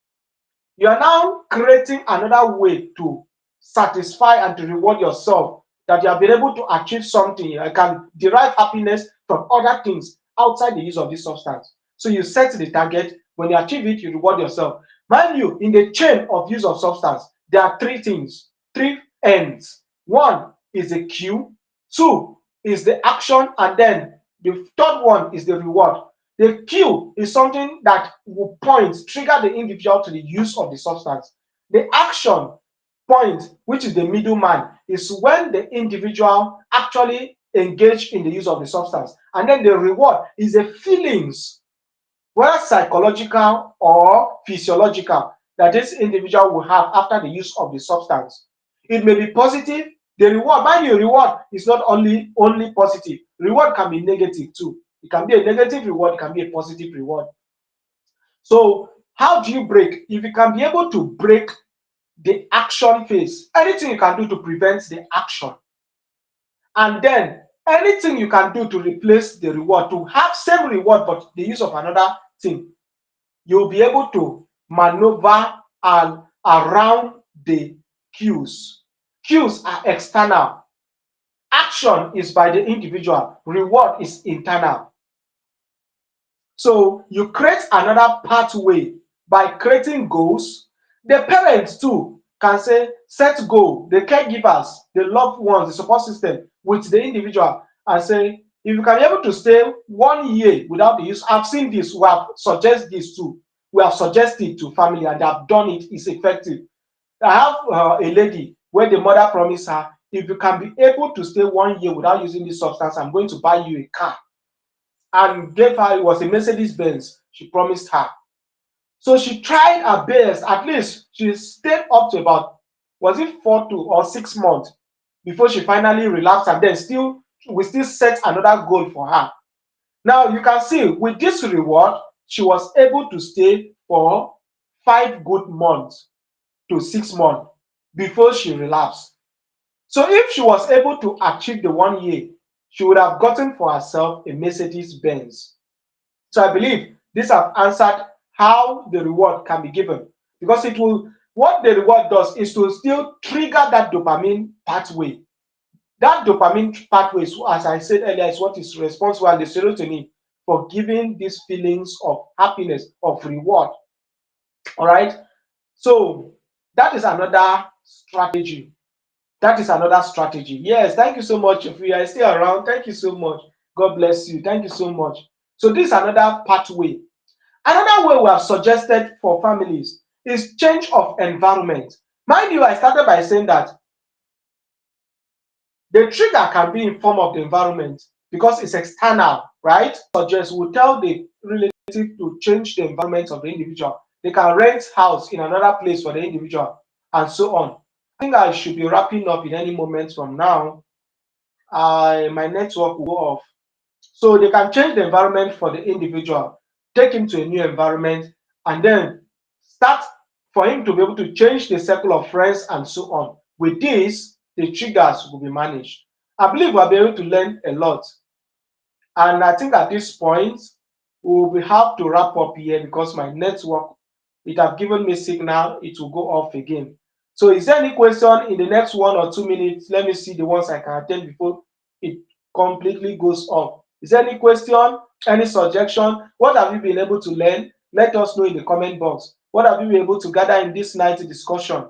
[SPEAKER 1] You are now creating another way to satisfy and to reward yourself, that you have been able to achieve something. You can derive happiness from other things outside the use of this substance. So you set the target. When you achieve it, you reward yourself. Mind you, in the chain of use of substance, there are three things, three ends. One is the cue, two is the action, and then the third one is the reward. The cue is something that will point, trigger the individual to the use of the substance. The action point, which is the middleman, is when the individual actually engage in the use of the substance. And then the reward is the feelings, whether psychological or physiological, that this individual will have after the use of the substance. It may be positive. The reward, mind you, reward is not only positive. Reward can be negative too. It can be a negative reward, it can be a positive reward. So how do you break? If you can be able to break the action phase, anything you can do to prevent the action, and then anything you can do to replace the reward, to have same reward but the use of another thing, you'll be able to maneuver and around the cues. Cues are external. Action is by the individual. Reward is internal. So you create another pathway by creating goals. The parents too can say, set goal, the caregivers, the loved ones, the support system with the individual, and say, if you can be able to stay 1 year without the use, I've seen this, we have suggested this too. We have suggested to family and they have done it, it's effective. I have a lady where the mother promised her, if you can be able to stay 1 year without using this substance, I'm going to buy you a car, and gave her, it was a Mercedes Benz she promised her. So she tried her best. At least she stayed up to about, was it 4 to 6 months before she finally relapsed, and then still we still set another goal for her. Now you can see with this reward, she was able to stay for 5 good months to 6 months before she relapsed. So if she was able to achieve the 1 year, she would have gotten for herself a Mercedes Benz. So I believe these have answered how the reward can be given, because it will, what the reward does is to still trigger that dopamine pathway. That dopamine pathway, as I said earlier, is what is responsible, and the serotonin, for giving these feelings of happiness, of reward. All right. So that is another strategy. That is another strategy. Yes, thank you so much. If you are still around, thank you so much. God bless you. Thank you so much. So this is another pathway. Another way we have suggested for families is change of environment. Mind you, I started by saying that the trigger can be in form of the environment because it's external, right? Suggest will tell the relative to change the environment of the individual. They can rent house in another place for the individual, and so on. I think I should be wrapping up in any moment from now. My network will go off. So they can change the environment for the individual, take him to a new environment, and then start for him to be able to change the circle of friends and so on. With this, the triggers will be managed. I believe we'll be able to learn a lot. And I think at this point, we will have to wrap up here because my network, it have given me signal, it will go off again. So is there any question in the next 1 or 2 minutes? Let me see the ones I can attend before it completely goes off. Is there any question, any suggestion? What have you been able to learn? Let us know in the comment box. What have you been able to gather in this night discussion?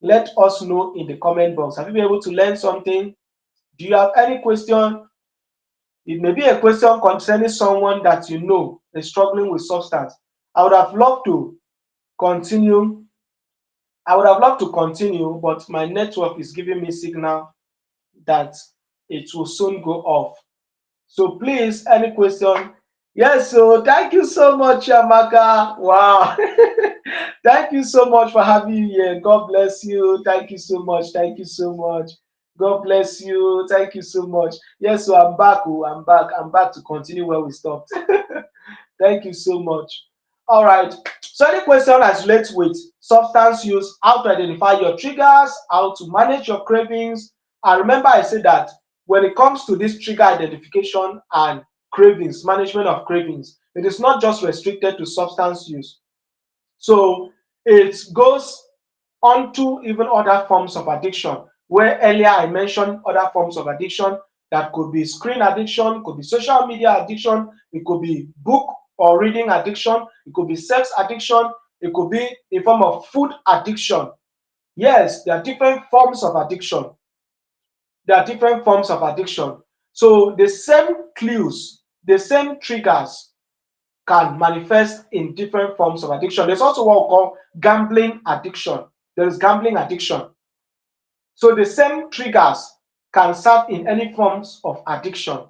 [SPEAKER 1] Let us know in the comment box. Have you been able to learn something? Do you have any question? It may be a question concerning someone that you know is struggling with substance. I would have loved to continue. I would have loved to continue, but my network is giving me signal that it will soon go off. So please, any question? Yes, so thank you so much, Amaka. Wow. Thank you so much for having me here. God bless you. Thank you so much. Thank you so much. God bless you. Thank you so much. Yes, so I'm back. Oh, I'm back. I'm back to continue where we stopped. Thank you so much. All right. So any question as relates with substance use, how to identify your triggers, how to manage your cravings. And remember, I said that when it comes to this trigger identification and cravings, management of cravings, it is not just restricted to substance use. So it goes on to even other forms of addiction, where earlier I mentioned other forms of addiction that could be screen addiction, could be social media addiction, it could be book or reading addiction, it could be sex addiction, it could be a form of food addiction. Yes, there are different forms of addiction. There are different forms of addiction. So the same clues, the same triggers can manifest in different forms of addiction. There's also what we call gambling addiction. There is gambling addiction. So the same triggers can serve in any forms of addiction.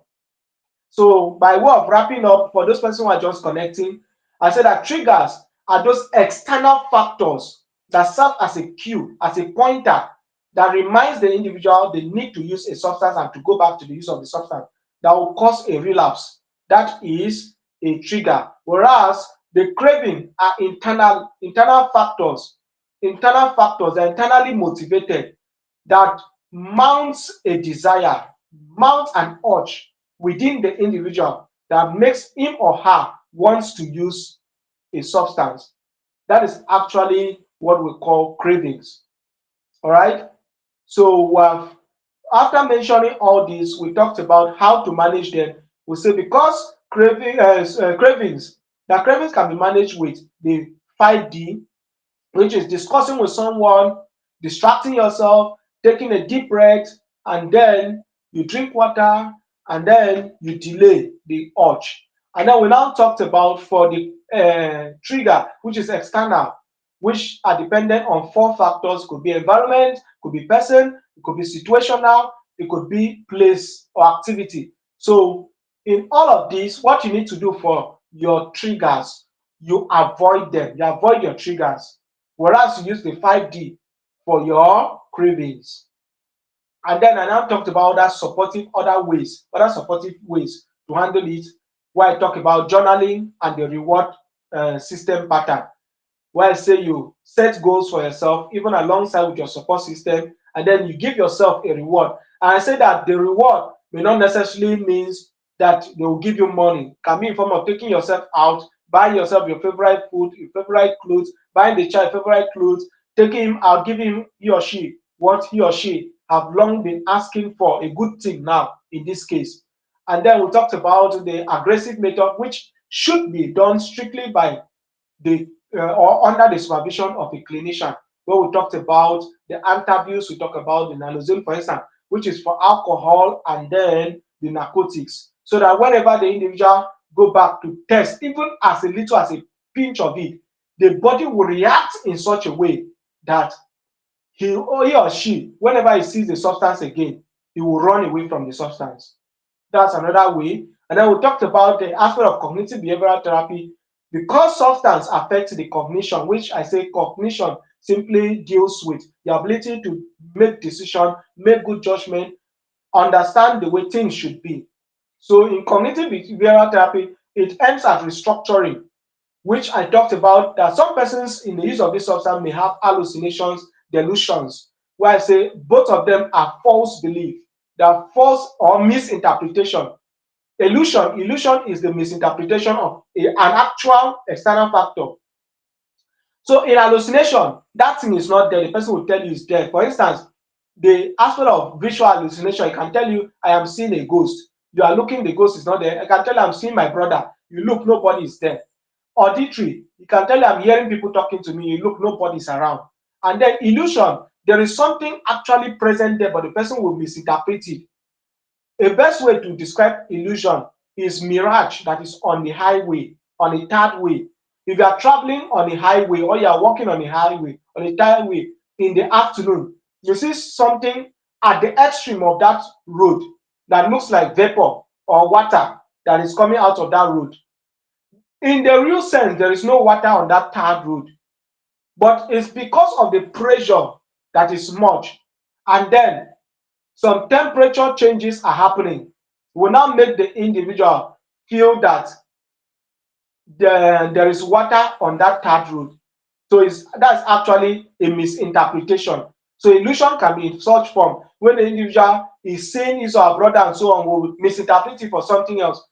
[SPEAKER 1] So by way of wrapping up, for those persons who are just connecting, I said that triggers are those external factors that serve as a cue, as a pointer that reminds the individual they need to use a substance and to go back to the use of the substance that will cause a relapse. That is a trigger. Whereas the craving are internal factors that are internally motivated, that mounts a desire, mounts an urge within the individual that makes him or her wants to use a substance. That is actually what we call cravings. All right. So after mentioning all this, we talked about how to manage them. We say because cravings, the cravings can be managed with the 5D, which is discussing with someone, distracting yourself, taking a deep breath, and then you drink water, and then you delay the urge. And then we now talked about for the trigger, which is external, which are dependent on four factors. Could be environment, could be person, it could be situational, it could be place or activity. So in all of these, what you need to do for your triggers, you avoid them. You avoid your triggers. Whereas you use the 5D for your cravings. And then I now talked about other supportive ways to handle it, where I talk about journaling and the reward system pattern, where I say you set goals for yourself, even alongside with your support system, and then you give yourself a reward. And I say that the reward may not necessarily means that they will give you money. It can be in form of taking yourself out, buying yourself your favorite food, your favorite clothes, buying the child favorite clothes, taking him out, giving him he or she what he or she have long been asking for, a good thing now in this case. And then we talked about the aggressive method, which should be done strictly by the or under the supervision of a clinician, where we talked about the antabuse, we talked about the naloxone, for instance, which is for alcohol, and then the narcotics, so that whenever the individual go back to test, even as a little as a pinch of it, the body will react in such a way that he or she, whenever he sees the substance again, he will run away from the substance. That's another way. And then we talked about the aspect of cognitive behavioral therapy, because substance affects the cognition, which I say cognition simply deals with the ability to make decision, make good judgment, understand the way things should be. So in cognitive behavioral therapy, it aims at restructuring, which I talked about, that some persons in the use of this substance may have hallucinations, delusions, where I say both of them are false belief. They are false or misinterpretation. Illusion is the misinterpretation of an actual external factor. So in hallucination, that thing is not there. The person will tell you it's there. For instance, the aspect of visual hallucination, I can tell you I am seeing a ghost. You are looking, the ghost is not there. I can tell you I'm seeing my brother. You look, nobody is there. Auditory, you can tell you I'm hearing people talking to me. You look, nobody's around. And then illusion, there is something actually present there, but the person will misinterpret it. A best way to describe illusion is mirage that is on the highway, on a third way. If you are traveling on a highway or you are walking on a highway, on a third way in the afternoon, you see something at the extreme of that road that looks like vapor or water that is coming out of that road. In the real sense, there is no water on that third road, but it's because of the pressure that is much. And then some temperature changes are happening, will now make the individual feel that there is water on that third road. So that's actually a misinterpretation. So illusion can be in such form when the individual is saying his or her brother and so on will misinterpret it for something else.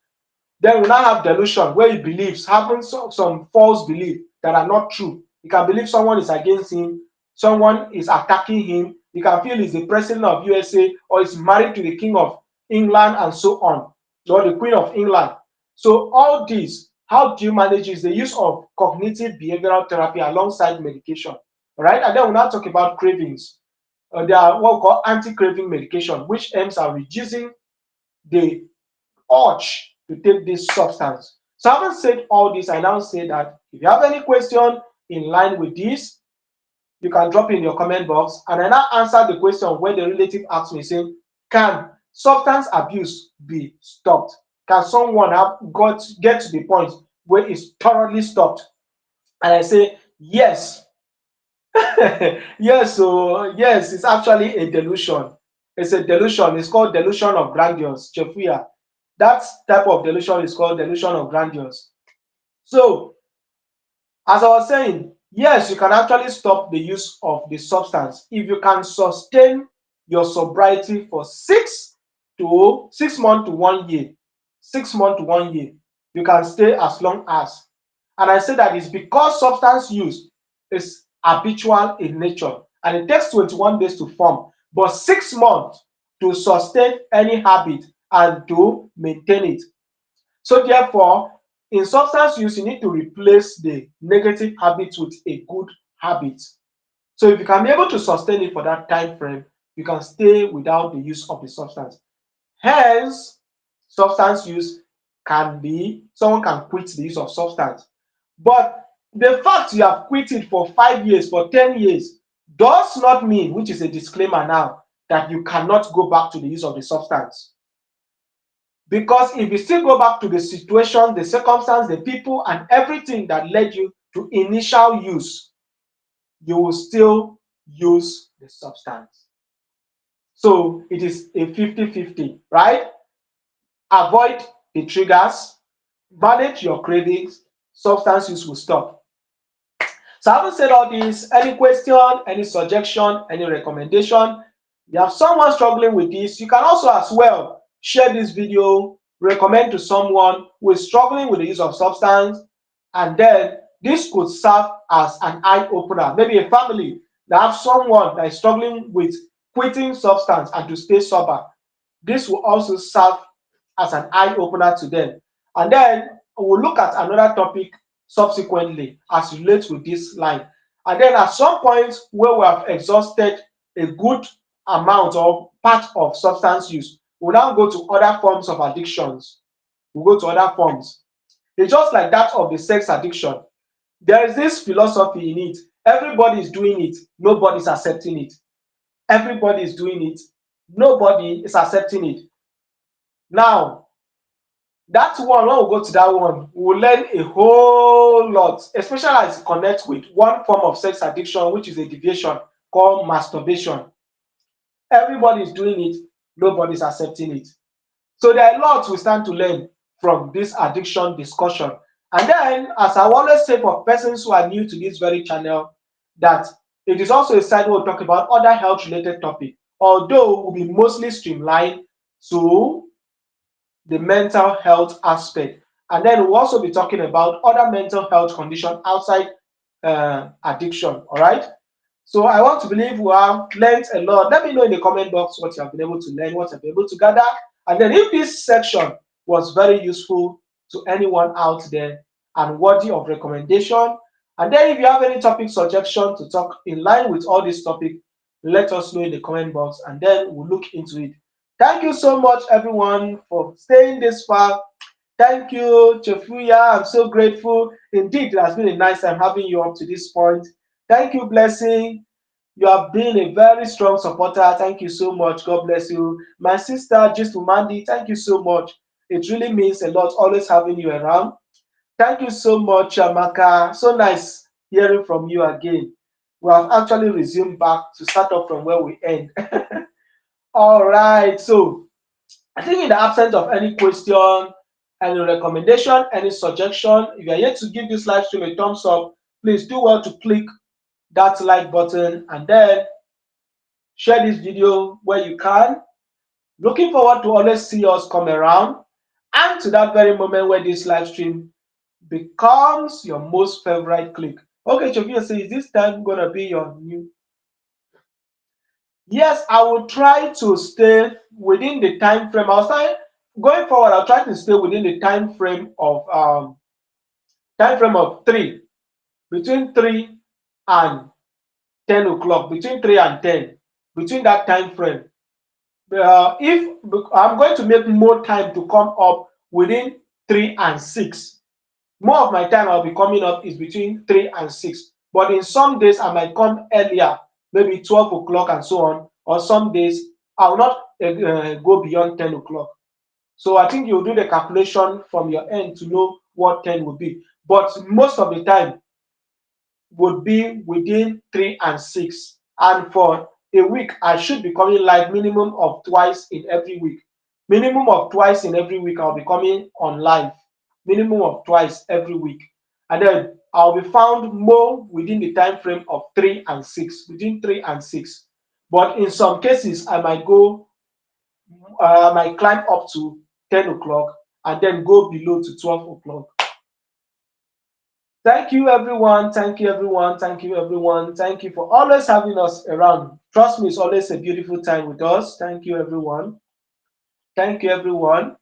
[SPEAKER 1] Then we now have delusion, where he believes, having some false belief that are not true He can believe someone is against him, someone is attacking him. He can feel he's the president of USA or is married to the king of England and so on, or the queen of England. So all this, how do you manage is the use of cognitive behavioral therapy alongside medication. All right, and then we'll now talk about cravings. There are what we call anti-craving medication, which aims at reducing the urge to take this substance. So having said all this, I now say that if you have any question in line with this, you can drop in your comment box, and I now answer the question where the relative asked me saying, can substance abuse be stopped? Can someone get to the point where it's thoroughly stopped? And I say yes. Yes, so yes, it's actually a delusion. It's a delusion. It's called delusion of grandiose. Chefuya. That type of delusion is called delusion of grandiose. So, as I was saying, yes, you can actually stop the use of the substance if you can sustain your sobriety for 6 months to 1 year. 6 months to 1 year. You can stay as long as. And I say that is because substance use is habitual in nature and it takes 21 days to form, but 6 months to sustain any habit and to maintain it. So therefore, in substance use, you need to replace the negative habit with a good habit. So if you can be able to sustain it for that time frame, you can stay without the use of the substance. Hence, substance use can be, someone can quit the use of substance. But the fact you have quit it for 5 years, for 10 years, does not mean, which is a disclaimer now, that you cannot go back to the use of the substance. Because if you still go back to the situation, the circumstance, the people, and everything that led you to initial use, you will still use the substance. So it is a 50-50, right? Avoid the triggers, manage your cravings, substance use will stop. So having said all this, any question, any suggestion, any recommendation, you have someone struggling with this, you can also as well share this video, recommend to someone who is struggling with the use of substance, and then this could serve as an eye opener. Maybe a family that have someone that is struggling with quitting substance and to stay sober. This will also serve as an eye opener to them. And then we'll look at another topic subsequently as relates with this line. And then at some point where we have exhausted a good amount or part of substance use, we'll now go to other forms of addictions. We'll go to other forms. It's just like that of the sex addiction. There is this philosophy in it. Everybody is doing it, nobody is accepting it. Everybody is doing it, nobody is accepting it. Now, that one, when we go to that one, we will learn a whole lot, especially as it connects with one form of sex addiction, which is a deviation called masturbation. Everybody is doing it, nobody is accepting it. So there are lots we stand to learn from this addiction discussion. And then, as I always say for persons who are new to this very channel, that it is also a side where we talk about other health related topics, although will be mostly streamlined to the mental health aspect. And then we'll also be talking about other mental health conditions outside addiction. All right. So I want to believe we have learned a lot. Let me know in the comment box what you have been able to learn, what you have been able to gather. And then if this section was very useful to anyone out there and worthy of recommendation, and then if you have any topic suggestion to talk in line with all these topics, let us know in the comment box and then we'll look into it. Thank you so much, everyone, for staying this far. Thank you, Chefuya. I'm so grateful. Indeed, it has been a nice time having you up to this point. Thank you, Blessing. You have been a very strong supporter. Thank you so much. God bless you. My sister, Just Mandy, thank you so much. It really means a lot always having you around. Thank you so much, Amaka. So nice hearing from you again. We have actually resumed back to start up from where we end. All right. So I think in the absence of any question, any recommendation, any suggestion, if you are yet to give this live stream a thumbs up, please do well to click that like button and then share this video where you can. Looking forward to always see us come around and to that very moment where this live stream becomes your most favorite click. Okay, Chofia says, is this time gonna be your new? Yes, I will try to stay within the time frame. I'll try going forward. I'll try to stay within the time frame of three, between 3 and 10 o'clock, between 3 and 10, between that time frame. If I'm going to make more time to come up within 3 and 6, more of my time I'll be coming up is between 3 and 6. But in some days I might come earlier, maybe 12 o'clock and so on. Or some days I'll not go beyond 10 o'clock. So I think you'll do the calculation from your end to know what 10 would be. But most of the time would be within 3 and 6. And for a week, I should be coming live minimum of twice in every week. Minimum of twice in every week, I'll be coming on live. Minimum of twice every week. And then I'll be found more within the time frame of 3 and 6, between 3 and 6. But in some cases, I might climb up to 10 o'clock and then go below to 12 o'clock. Thank you, everyone. Thank you, everyone. Thank you, everyone. Thank you for always having us around. Trust me, it's always a beautiful time with us. Thank you, everyone. Thank you, everyone.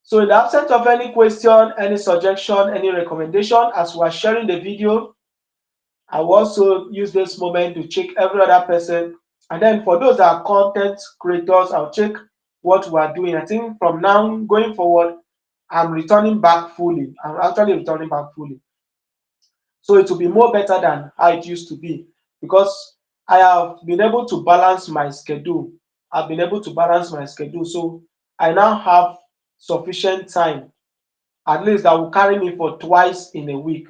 [SPEAKER 1] So, in the absence of any question, any suggestion, any recommendation, as we are sharing the video, I will also use this moment to check every other person. And then for those that are content creators, I'll check what we are doing. I think from now going forward, I'm returning back fully. I'm actually returning back fully. So it will be more better than how it used to be because I have been able to balance my schedule. I've been able to balance my schedule. So I now have sufficient time, at least that will carry me for twice in a week.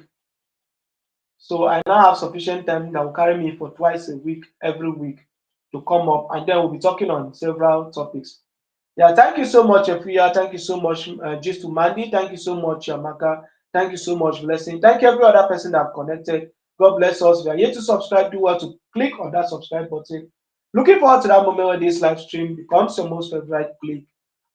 [SPEAKER 1] So I now have sufficient time that will carry me for twice a week, every week to come up. And then we'll be talking on several topics. Yeah, thank you so much, Efuya. Thank you so much, Just to Mandy. Thank you so much, Yamaka. Thank you so much, Blessing. Thank you, every other person that have connected. God bless us. If you are yet to subscribe, do well to click on that subscribe button. Looking forward to that moment when this live stream becomes your most favorite click.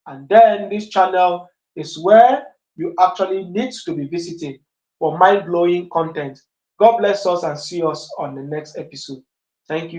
[SPEAKER 1] And then this channel is where you actually need to be visiting for mind blowing content. God bless us and see us on the next episode. Thank you.